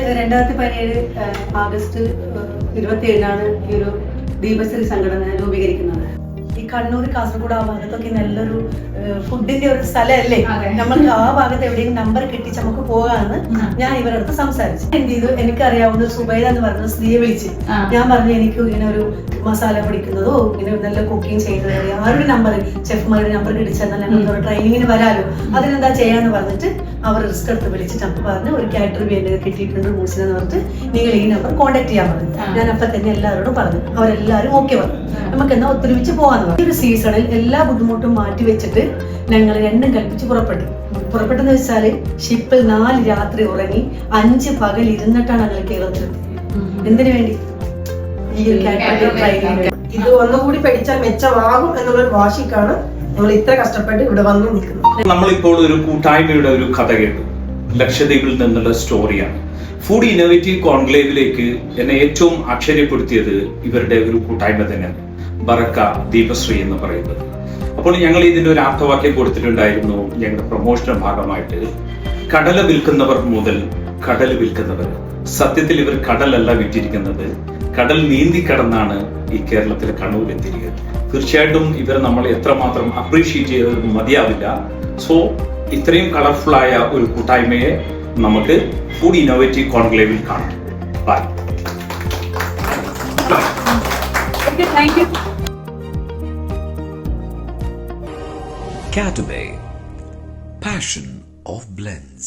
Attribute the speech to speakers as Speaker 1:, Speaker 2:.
Speaker 1: 2017 August 27 ഈ ഒരു ദീപശ്രീ സംഘടന രൂപീകരിക്കുന്നത്. ഈ കണ്ണൂർ കാസർഗോഡ് ആ ഭാഗത്തൊക്കെ നല്ലൊരു ഫുഡിന്റെ ഒരു സ്ഥലമല്ലേ, നമ്മൾക്ക് ആ ഭാഗത്ത് എവിടെയെങ്കിലും നമ്പർ കിട്ടിച്ച് നമുക്ക് പോകാമെന്ന് ഞാൻ ഇവരുടെ അടുത്ത് സംസാരിച്ചു. എന്ത് ചെയ്തു, എനിക്കറിയാവുന്ന സുബൈദ എന്ന് പറയുന്ന സ്ത്രീയെ വിളിച്ച് ഞാൻ പറഞ്ഞു എനിക്ക് ഇങ്ങനെ ഒരു മസാല പിടിക്കുന്നതോ ഇങ്ങനെ നല്ല കുക്കിംഗ് ചെയ്യുന്നത് ആരുടെ നമ്പർ ചെഫ്മാരുടെ നമ്പർ കിട്ടിച്ചാൽ ഞങ്ങൾ ട്രെയിനിങ്ങിന് വരാലോ, അതിനെന്താ ചെയ്യാന്ന് പറഞ്ഞിട്ട് അവർ റിസ്ക് എടുത്ത് വിളിച്ചിട്ട് അപ്പൊ പറഞ്ഞ് ഒരു കാറ്ററി വേണ്ടി കിട്ടിയിട്ടുണ്ട് മൂസിന എന്ന് പറഞ്ഞിട്ട് നിങ്ങൾ ഈ നമ്പർ കോൺടാക്ട് ചെയ്യാൻ പറഞ്ഞു. ഞാൻ അപ്പൊ തന്നെ എല്ലാവരോടും പറഞ്ഞു, അവരെല്ലാവരും ഓക്കെ പറഞ്ഞു, നമുക്ക് എന്നാ ഒത്തൊരുമിച്ച് പോകാന്ന് പറഞ്ഞു. ഒരു സീസണിൽ എല്ലാ ബുദ്ധിമുട്ടും മാറ്റി വെച്ചിട്ട് ഞങ്ങൾ രണ്ടും കൽപ്പിച്ച് പുറപ്പെട്ടെന്ന് വെച്ചാല് ഷിപ്പിൽ 4 രാത്രി ഉറങ്ങി 5 പകൽ ഇരുന്നിട്ടാണ് ഞങ്ങൾ കേരളത്തിലെത്തി. എന്തിനു വേണ്ടി? ഈ ഒരു കാറ്ററി ട്രെയിനിങ്.
Speaker 2: ഇത് ഒന്നുകൂടി പഠിച്ചാൽ മെച്ചമാകും എന്നുള്ളൊരു വാശിക്കാണ് ഞങ്ങൾ ഇത്ര കഷ്ടപ്പെട്ട് ഇവിടെ വന്നു നിൽക്കുന്നത്.
Speaker 3: നമ്മളിപ്പോൾ ഒരു കൂട്ടായ്മയുടെ ഒരു കഥ കേട്ടു. ലക്ഷദ്വീപിൽ നിന്നുള്ള സ്റ്റോറിയാണ്. ഫുഡ് ഇന്നോവേറ്റീവ് കോൺക്ലേവിലേക്ക് എന്നെ ഏറ്റവും ആശ്ചര്യപ്പെടുത്തിയത് ഇവരുടെ ഒരു കൂട്ടായ്മ തന്നെയാണ്, ബറക്ക ദീപശ്രീ എന്ന് പറയുന്നത്. അപ്പോൾ ഞങ്ങൾ ഇതിന്റെ ഒരു ആപ്തവാക്യം കൊടുത്തിട്ടുണ്ടായിരുന്നു ഞങ്ങളുടെ പ്രൊമോഷന്റെ ഭാഗമായിട്ട്. കടല വിൽക്കുന്നവർ മുതൽ കടൽ വിൽക്കുന്നവർ. സത്യത്തിൽ ഇവർ കടലല്ല വിറ്റിരിക്കുന്നത്, കടൽ നീന്തി കടന്നാണ് ഈ കേരളത്തിലെ കണ്ണൂർ എത്തിയിരിക്കുന്നത്. തീർച്ചയായിട്ടും ഇവർ നമ്മൾ എത്രമാത്രം അപ്രീഷിയേറ്റ് ചെയ്തത് മതിയാവില്ല. സോ ഇത്രയും കളർഫുൾ ആയ ഒരു കൂട്ടായ്മയെ നമുക്ക് ഫുഡ് ഇന്നോവേറ്റീവ് കോൺക്ലേവിൽ കാണാം. By.
Speaker 4: Cataway, passion of blends.